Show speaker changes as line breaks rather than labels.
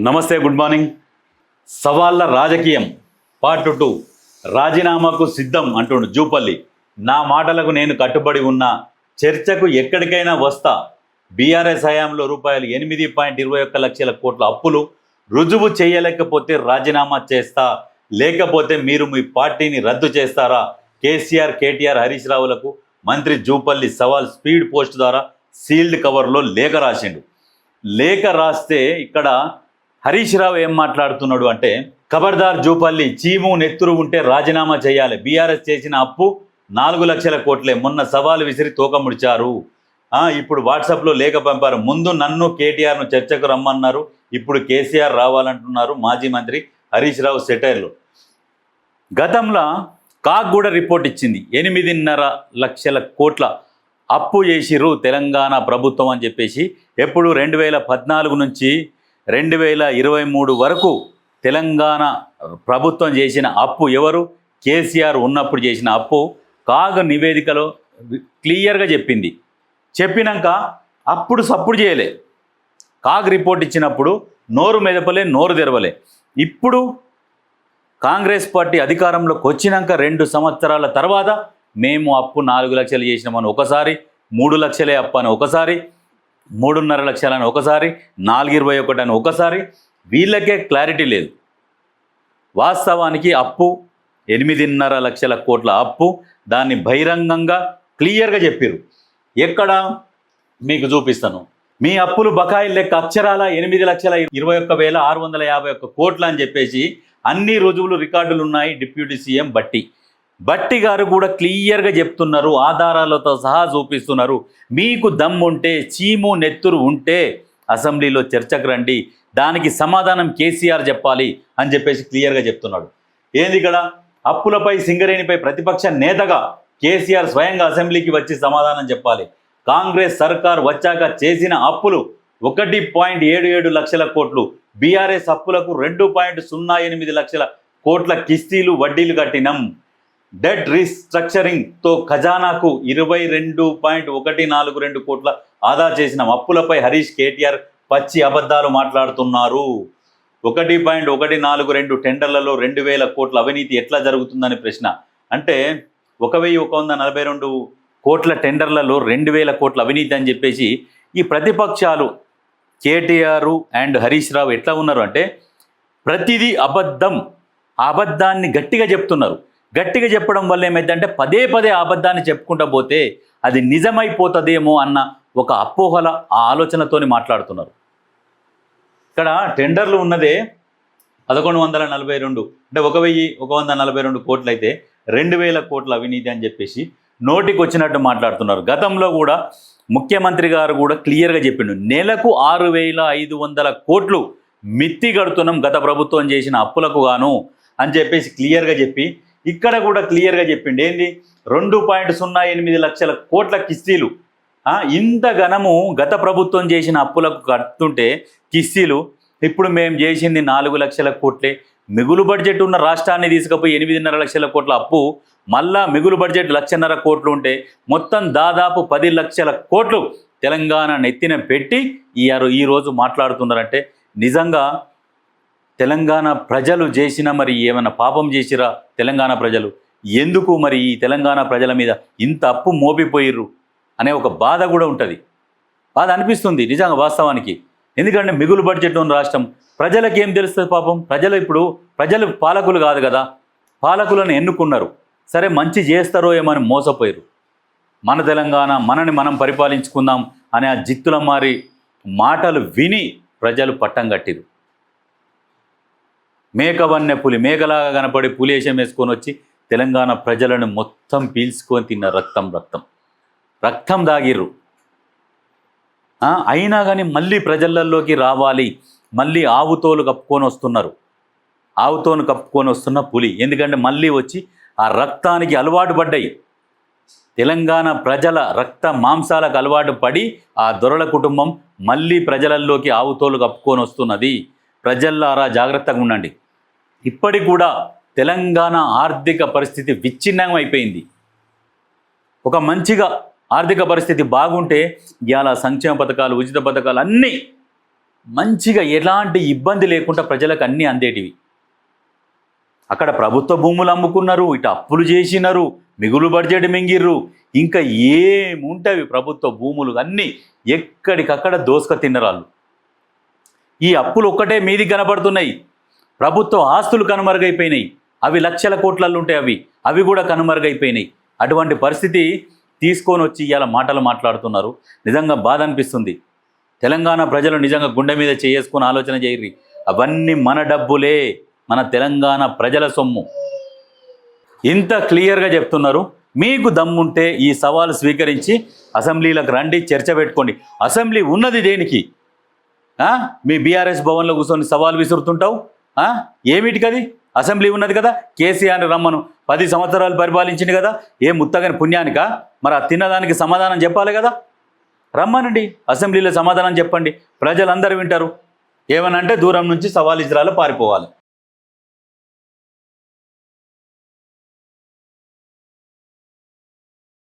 నమస్తే, good morning. సవాళ్ళ రాజకీయం part 2. రాజీనామాకు సిద్ధం అంటుండు జూపల్లి. నా మాటలకు నేను కట్టుబడి ఉన్నా, చర్చకు ఎక్కడికైనా వస్తా. బీఆర్ఎస్ హయాంలో రూపాయలు 8.21 లక్షల కోట్ల అప్పులు రుజువు చేయలేకపోతే రాజీనామా చేస్తా, లేకపోతే మీరు మీ పార్టీని రద్దు చేస్తారా? కేసీఆర్, కేటీఆర్, హరీష్ రావులకు మంత్రి జూపల్లి సవాల్ స్పీడ్ పోస్ట్ ద్వారా సీల్డ్ కవర్లో లేఖ రాసిండు. లేఖ రాస్తే ఇక్కడ హరీష్ రావు ఏం మాట్లాడుతున్నాడు అంటే, ఖబర్దార్ జూపల్లి, చీము నెత్తురు ఉంటే రాజీనామా చేయాలి. బీఆర్ఎస్ చేసిన అప్పు 4 లక్షల కోట్లే. మొన్న సవాలు విసిరి తోక ముడిచారు. ఇప్పుడు వాట్సాప్లో లేఖ పంపారు. ముందు నన్ను, కేటీఆర్ను చర్చకు రమ్మన్నారు, ఇప్పుడు కేసీఆర్ రావాలంటున్నారు మాజీ మంత్రి హరీష్ రావు సెటైర్లు. గతంలో కాగ్ కూడా రిపోర్ట్ ఇచ్చింది. 8.5 లక్షల కోట్ల అప్పు చేసిర్రు తెలంగాణ ప్రభుత్వం అని చెప్పేసి. ఎప్పుడు 2014 నుంచి 2023 వరకు తెలంగాణ ప్రభుత్వం చేసిన అప్పు, ఎవరు? కేసీఆర్ ఉన్నప్పుడు చేసిన అప్పు కాగ్ నివేదికలో క్లియర్గా చెప్పింది. చెప్పినాక అప్పుడు సప్పుడు చేయలే. కాగ్ రిపోర్ట్ ఇచ్చినప్పుడు నోరు మెదపలే, నోరు తెరవలే. ఇప్పుడు కాంగ్రెస్ పార్టీ అధికారంలోకి వచ్చినాక 2 సంవత్సరాల తర్వాత మేము అప్పు 4 లక్షలు చేసినామని ఒకసారి, 3 లక్షలే అప్పు అని ఒకసారి, 3.5 లక్షలని ఒకసారి, 4.21 అని ఒకసారి. వీళ్ళకే క్లారిటీ లేదు. వాస్తవానికి అప్పు 8.5 లక్షల కోట్ల అప్పు. దాన్ని బహిరంగంగా క్లియర్గా చెప్పారు. ఎక్కడ మీకు చూపిస్తాను. మీ అప్పులు బకాయిలు లెక్క అక్షరాల 8,21,651 కోట్లు అని చెప్పేసి అన్ని రుజువులు, రికార్డులు ఉన్నాయి. డిప్యూటీ సీఎం భట్టి గారు కూడా క్లియర్గా చెప్తున్నారు, ఆధారాలతో సహా చూపిస్తున్నారు. మీకు దమ్ముంటే, చీము నెత్తురు ఉంటే అసెంబ్లీలో చర్చకు రండి, దానికి సమాధానం కేసీఆర్ చెప్పాలి అని చెప్పేసి క్లియర్గా చెప్తున్నాడు. ఏంది ఇక్కడ? అప్పులపై, సింగరేణిపై ప్రతిపక్ష నేతగా కేసీఆర్ స్వయంగా అసెంబ్లీకి వచ్చి సమాధానం చెప్పాలి. కాంగ్రెస్ సర్కార్ వచ్చాక చేసిన అప్పులు 1.77 లక్షల కోట్లు. బీఆర్ఎస్ అప్పులకు 2.08 లక్షల కోట్ల కిస్తీలు, వడ్డీలు కట్టినం. డెట్ రీస్ట్రక్చరింగ్తో ఖజానాకు 22.142 కోట్ల ఆదా చేసిన అప్పులపై హరీష్, కేటీఆర్ పచ్చి అబద్ధాలు మాట్లాడుతున్నారు. 1.142 టెండర్లలో 2,000 కోట్ల అవినీతి ఎట్లా జరుగుతుందని ప్రశ్న. అంటే 1,142 కోట్ల టెండర్లలో 2,000 కోట్ల అవినీతి అని చెప్పేసి ఈ ప్రతిపక్షాలు కేటీఆర్ అండ్ హరీష్ రావు ఎట్లా ఉన్నారు అంటే, ప్రతిదీ అబద్ధం, అబద్ధాన్ని గట్టిగా చెప్తున్నారు. గట్టిగా చెప్పడం వల్ల ఏమైందంటే పదే పదే అబద్ధాన్ని చెప్పుకుంటూ పోతే అది నిజమైపోతుందేమో అన్న ఒక అపోహల ఆలోచనతోని మాట్లాడుతున్నారు. ఇక్కడ టెండర్లు ఉన్నదే 1,142, అంటే 1,142 కోట్లు అయితే 2,000 కోట్ల అవినీతి అని చెప్పేసి నోటికి వచ్చినట్టు మాట్లాడుతున్నారు. గతంలో కూడా ముఖ్యమంత్రి గారు కూడా క్లియర్గా చెప్పిండు, నెలకు 6,500 కోట్లు మిత్తి కడుతున్నాం గత ప్రభుత్వం చేసిన అప్పులకు గాను అని చెప్పేసి క్లియర్గా చెప్పి, ఇక్కడ కూడా క్లియర్గా చెప్పిండు. ఏంది? 2.08 లక్షల కోట్ల కిస్తీలు. ఇంత ఘనము గత ప్రభుత్వం చేసిన అప్పులకు కడుతుంటే కిస్తీలు, ఇప్పుడు మేము చేసింది 4 లక్షల కోట్లే. మిగులు బడ్జెట్ ఉన్న రాష్ట్రాన్ని తీసుకుపోయి 8.5 లక్షల కోట్ల అప్పు, మళ్ళా మిగులు బడ్జెట్ 1,50,000 కోట్లు ఉంటే మొత్తం దాదాపు 10 లక్షల కోట్లు తెలంగాణ నెత్తిన పెట్టి ఈరోజు మాట్లాడుతున్నారంటే నిజంగా తెలంగాణ ప్రజలు చేసిన మరి ఏమైనా పాపం చేసిరా తెలంగాణ ప్రజలు? ఎందుకు మరి ఈ తెలంగాణ ప్రజల మీద ఇంత అప్పు మోపిపోయిర్రు అనే ఒక బాధ కూడా ఉంటుంది. బాధ అనిపిస్తుంది నిజంగా వాస్తవానికి. ఎందుకంటే మిగులు బడ్జెట్ ఉన్న రాష్ట్రం, ప్రజలకు ఏం తెలుస్తుంది పాపం? ప్రజలు పాలకులు కాదు కదా, పాలకులను ఎన్నుకున్నారు. సరే మంచి చేస్తారో ఏమని మోసపోయారు. మన తెలంగాణ, మనని మనం పరిపాలించుకుందాం అనే ఆ జిత్తుల మారి మాటలు విని ప్రజలు పట్టం కట్టిరు. మేకవన్నె పులి, మేకలాగా కనపడి పులేశం వేసుకొని వచ్చి తెలంగాణ ప్రజలను మొత్తం పీల్చుకొని తిన్న రక్తం దాగిర్రు. అయినా కానీ మళ్ళీ ప్రజలలోకి రావాలి, మళ్ళీ ఆవుతోలు కప్పుకొని వస్తున్న పులి. ఎందుకంటే మళ్ళీ వచ్చి ఆ రక్తానికి అలవాటు పడ్డాయి. తెలంగాణ ప్రజల రక్త మాంసాలకు అలవాటు పడి ఆ దొరల కుటుంబం మళ్ళీ ప్రజలలోకి ఆవుతోలు కప్పుకొని వస్తున్నది. ప్రజల్లారా జాగ్రత్తగా ఉండండి. ఇప్పటికి కూడా తెలంగాణ ఆర్థిక పరిస్థితి విచ్ఛిన్నం అయిపోయింది. ఒక మంచిగా ఆర్థిక పరిస్థితి బాగుంటే ఇవాళ సంక్షేమ పథకాలు, ఉచిత పథకాలు అన్నీ మంచిగా ఎలాంటి ఇబ్బంది లేకుండా ప్రజలకు అన్నీ అందేటివి. అక్కడ ప్రభుత్వ భూములు అమ్ముకున్నారు, ఇటు అప్పులు చేసినారు, మిగులు బడ్జెట్ మింగిర్రు, ఇంకా ఏముంటవి ప్రభుత్వ భూములు అన్నీ ఎక్కడికక్కడ దోసుక తిన్నరాళ్ళు. ఈ అప్పులు ఒక్కటే మీది కనబడుతున్నాయి, ప్రభుత్వ ఆస్తులు కనుమరుగైపోయినాయి. అవి లక్షల కోట్లలో ఉంటాయి, అవి కూడా కనుమరుగైపోయినాయి. అటువంటి పరిస్థితి తీసుకొని వచ్చి ఇవాళ మాటలు మాట్లాడుతున్నారు. నిజంగా బాధ అనిపిస్తుంది. తెలంగాణ ప్రజలు నిజంగా గుండె మీద చేసుకొని ఆలోచన చేయర్రి. అవన్నీ మన డబ్బులే, మన తెలంగాణ ప్రజల సొమ్ము. ఇంత క్లియర్గా చెప్తున్నారు. మీకు దమ్ముంటే ఈ సవాలు స్వీకరించి అసెంబ్లీలకు రండి, చర్చ పెట్టుకోండి. అసెంబ్లీ ఉన్నది దేనికి? మీ బీఆర్ఎస్ భవన్లో కూర్చొని సవాల్ విసురుతుంటావు. ఏమిటికది? అసెంబ్లీ ఉన్నది కదా, కేసీఆర్ని రమ్మను. 10 సంవత్సరాలు పరిపాలించింది కదా, ఏ ముత్తగని పుణ్యానికా? మరి ఆ తిన్నదానికి సమాధానం చెప్పాలి కదా. రమ్మనండి, అసెంబ్లీలో సమాధానం చెప్పండి, ప్రజలందరూ వింటారు. ఏమనంటే దూరం నుంచి సవాల్ ఇజ్రాలో పారిపోవాలి.